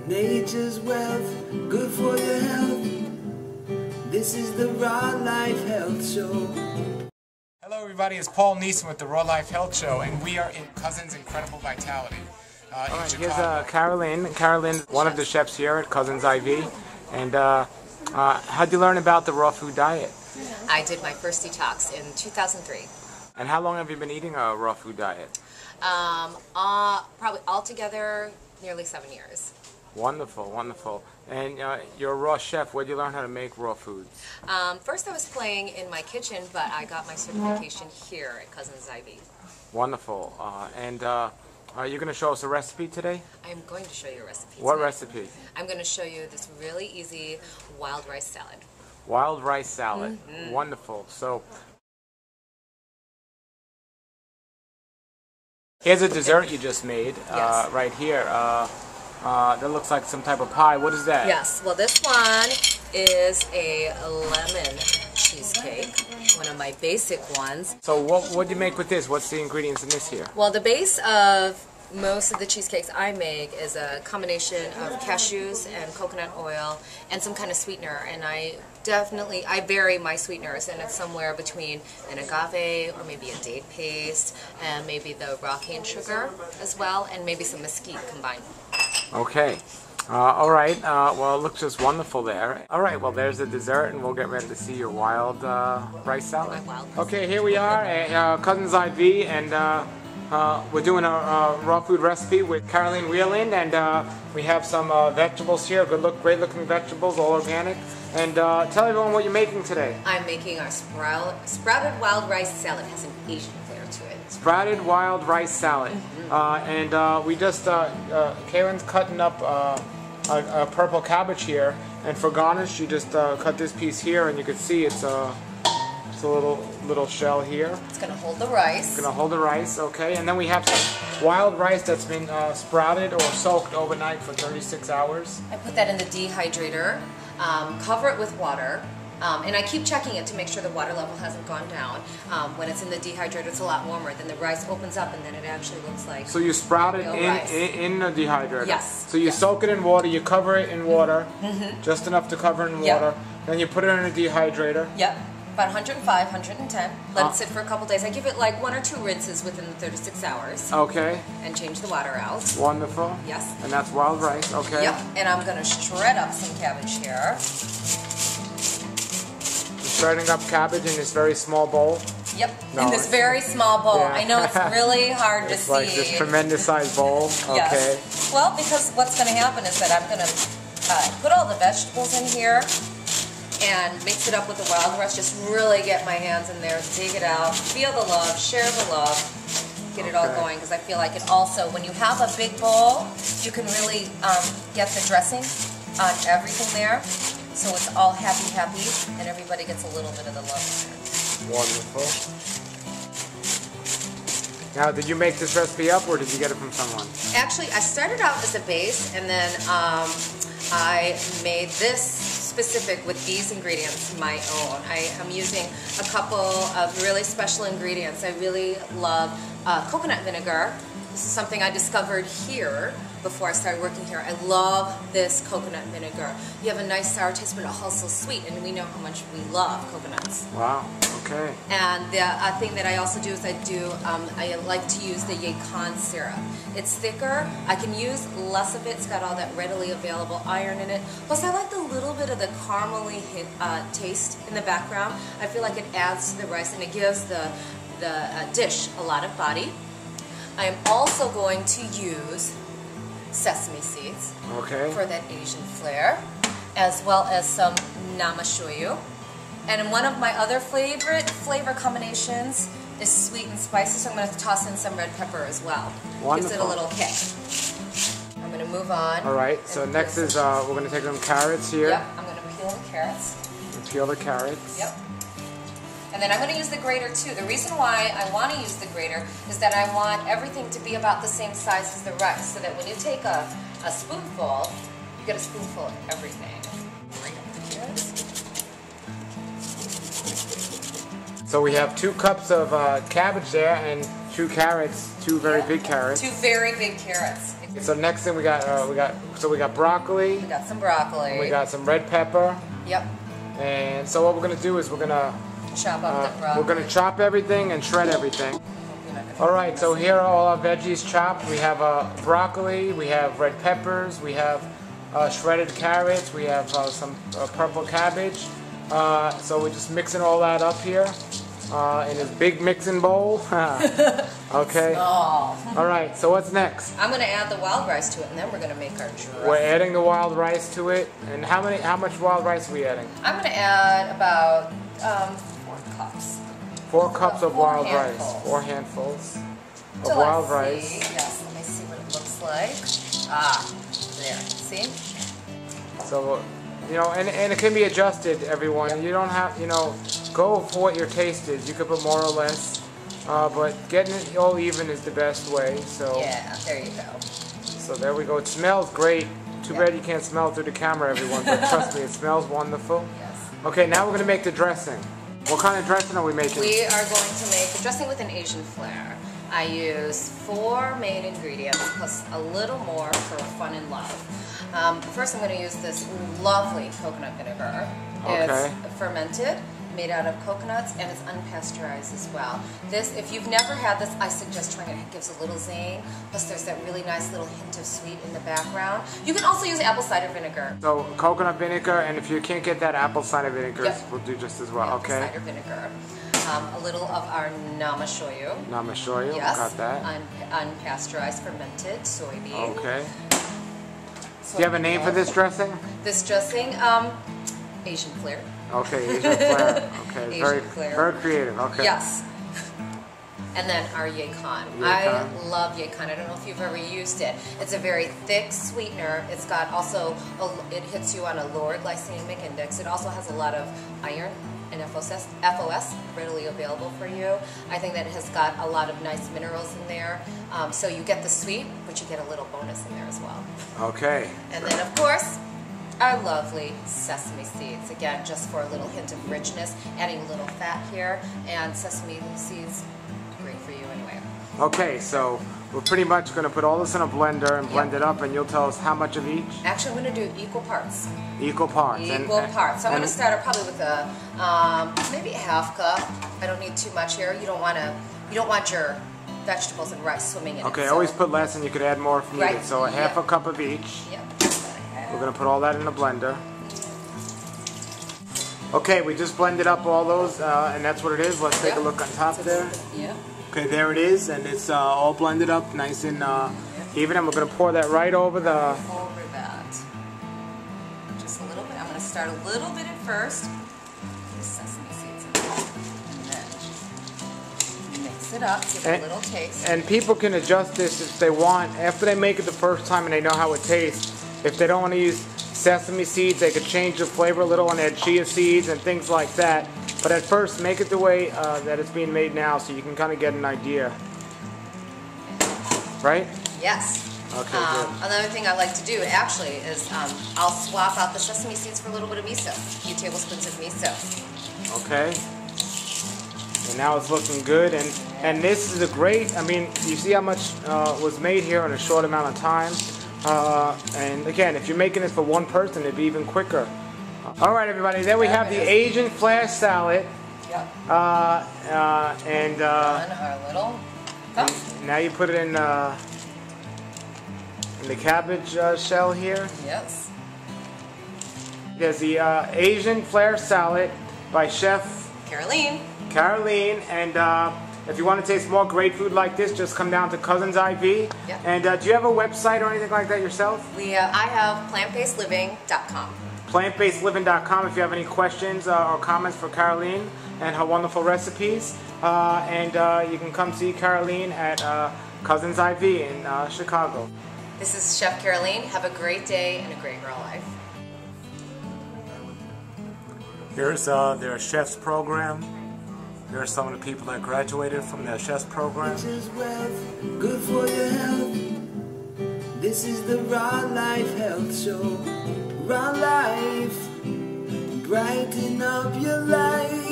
Nature's wealth, good for your health. This is the Raw Life Health Show. Hello everybody, it's Paul Neeson with the Raw Life Health Show, and we are in Cousins Incredible Vitality in Chicago. Here's Carolyn. Carolyn, one of the chefs here at Cousins IV. And how'd you learn about the raw food diet? I did my first detox in 2003. And how long have you been eating a raw food diet? Probably altogether nearly 7 years. Wonderful, wonderful. And you're a raw chef. Where'd you learn how to make raw foods? First I was playing in my kitchen, but I got my certification here at Cousins IV. Wonderful. And are you going to show us a recipe today? I'm going to show you a recipe What today. recipe? I'm going to show you this really easy wild rice salad. Wild rice salad. Mm-hmm. Wonderful. So here's a dessert you just made Yes. right here. That looks like some type of pie. What is that? Yes, well this one is a lemon cheesecake, one of my basic ones. So what do you make with this? What's the ingredients in this here? Well, the base of most of the cheesecakes I make is a combination of cashews and coconut oil and some kind of sweetener, and I vary my sweeteners, and it's somewhere between an agave or maybe a date paste and maybe the raw cane sugar as well, and maybe some mesquite combined. Okay. All right. Well, it looks just wonderful there. All right. Well, there's the dessert, and we'll get ready to see your wild rice salad. Okay, here we are at Cousins IV, and we're doing a raw food recipe with Caroline Wheeland, and we have some vegetables here. Great looking vegetables, all organic. And tell everyone what you're making today. I'm making our sprouted wild rice salad. It has an Asian flair to it. Sprouted wild rice salad. And we just, Karen's cutting up a purple cabbage here, and for garnish you just cut this piece here, and you can see it's a little shell here. It's going to hold the rice. It's going to hold the rice, okay. And then we have some wild rice that's been sprouted or soaked overnight for 36 hours. I put that in the dehydrator, cover it with water, and I keep checking it to make sure the water level hasn't gone down. When it's in the dehydrator, it's a lot warmer. Then the rice opens up, and then it actually looks like So you sprout it in the dehydrator? Yes. So you soak it in water, you cover it in water, just enough to cover it in water. Yep. Then you put it in a dehydrator. Yep. About 105, 110. Let it sit for a couple days. I give it like 1 or 2 rinses within the 36 hours. Okay. And change the water out. Wonderful. Yes. And that's wild rice, okay. Yep. And I'm going to shred up some cabbage here. You're shredding up cabbage in this very small bowl? Yep. No, in this very small bowl. Yeah. I know it's really hard to it's see. Like this tremendous sized bowl? Okay. Yes. Well, because what's going to happen is that I'm going to put all the vegetables in here and mix it up with the wild rice. Just really get my hands in there, dig it out, feel the love, share the love, get it all going, because I feel like it also, when you have a big bowl, you can really get the dressing on everything there, so it's all happy, and everybody gets a little bit of the love. Wonderful. Now, did you make this recipe up, or did you get it from someone? Actually, I started out as a base, and then I made this specific with these ingredients my own. I am using a couple of really special ingredients. I really love coconut vinegar. This is something I discovered here before I started working here. I love this coconut vinegar. You have a nice sour taste, but it's also sweet, and we know how much we love coconuts. Wow, okay. And the thing that I also do is I like to use the yacon syrup. It's thicker. I can use less of it. It's got all that readily available iron in it. Plus, I like the little bit of the caramely taste in the background. I feel like it adds to the rice, and it gives the dish a lot of body. I am also going to use sesame seeds for that Asian flair, as well as some namashoyu. And one of my other favorite flavor combinations is sweet and spicy, so I'm going to toss in some red pepper as well. Wonderful. Gives it a little kick. I'm going to move on. All right, so next is we're going to take some carrots here. Yep, I'm going to peel the carrots. Peel the carrots. Yep. And then I'm going to use the grater too. The reason why I want to use the grater is that I want everything to be about the same size as the rice, so that when you take a spoonful, you get a spoonful of everything. So we have 2 cups of cabbage there and 2 carrots, 2 very big carrots. 2 very big carrots. So next thing we got broccoli. We got some broccoli. And we got some red pepper. Yep. And so what we're gonna do is we're gonna chop up the broccoli. We're gonna chop everything and shred everything. All right. So here are all our veggies chopped. We have broccoli. We have red peppers. We have shredded carrots. We have some purple cabbage. So we're just mixing all that up here in this big mixing bowl. Okay. Oh. All right. So what's next? I'm gonna add the wild rice to it, and then we're gonna make our dressing. We're adding the wild rice to it. And how much wild rice are we adding? I'm gonna add about 4 cups. 4 cups of wild rice. handfuls. 4 handfuls of So wild let's rice. see. Yes, let me see what it looks like. Ah, there. See? So, you know, and it can be adjusted, everyone. Yep. You don't have, you know, go for what your taste is. You could put more or less, but getting it all even is the best way. So Yeah, there you go. So there we go. It smells great. Too bad you can't smell it through the camera, everyone. But trust me, it smells wonderful. Yes. Okay, now we're gonna make the dressing. What kind of dressing are we making? We are going to make a dressing with an Asian flair. I use 4 main ingredients plus a little more for fun and love. First, I'm going to use this lovely coconut vinegar. Okay. It's fermented, made out of coconuts, and it's unpasteurized as well. This, if you've never had this, I suggest trying it. It gives a little zing. Plus, there's that really nice little hint of sweet in the background. You can also use apple cider vinegar. So coconut vinegar, and if you can't get that, apple cider vinegar will do just as well. Apple cider vinegar. A little of our nama shoyu. Nama shoyu, Yes. got that. Unpasteurized fermented soybean. Okay. Do you have a name for this dressing? This dressing, Asian Flair. Okay, Asian Flair. Okay, Asian Flair. very creative. Okay. Yes. And then our yacon. I love yacon. I don't know if you've ever used it. It's a very thick sweetener. It's got also, it hits you on a lower glycemic index. It also has a lot of iron and FOS readily available for you. I think that it has got a lot of nice minerals in there. So you get the sweet, but you get a little bonus in there as well. Okay. And then, of course, our lovely sesame seeds. Again, just for a little hint of richness, adding a little fat here. And sesame seeds, great for you anyway. Okay, so we're pretty much going to put all this in a blender and blend it up, and you'll tell us how much of each? Actually, I'm going to do equal parts. Equal parts. Equal parts. So I'm going to start probably with maybe a half cup. I don't need too much here. You don't want your vegetables and rice swimming in it. Okay, so. always put less, and you could add more if needed. Right. So a half a cup of each. Yep. We're going to put all that in a blender. Okay, we just blended up all those, and that's what it is. Let's take a look on top there. Yeah. Okay, there it is, and it's all blended up nice and even, and we're going to pour that right over the... Over that. Just a little bit. I'm going to start a little bit at first. Put the sesame seeds in there. And then mix it up, give it a little taste. And people can adjust this if they want. After they make it the first time and they know how it tastes, if they don't want to use sesame seeds, they could change the flavor a little and add chia seeds and things like that. But at first, make it the way that it's being made now, so you can kind of get an idea. Right? Yes. Okay, good. Another thing I like to do, actually, is I'll swap out the sesame seeds for a little bit of miso. A few tablespoons of miso. Okay. And now it's looking good. And this is a great, I mean, you see how much was made here in a short amount of time. And again, if you're making it for one person, it'd be even quicker. All right, everybody. There we have the Asian Flair salad. Yep. And On our little cup. now you put it in the cabbage shell here. Yes. There's the Asian Flair salad by Chef Caroline. And if you want to taste more great food like this, just come down to Cousins IV. Yep. And do you have a website or anything like that yourself? I have plantbasedliving.com. Plantbasedliving.com if you have any questions or comments for Caroline and her wonderful recipes. And you can come see Caroline at Cousins IV in Chicago. This is Chef Caroline. Have a great day and a great real life. Here's their chef's program. Here are some of the people that graduated from their chef's program. This is wealth, good for your health. This is the Raw Life Health Show. Raw Life, brighten up your life.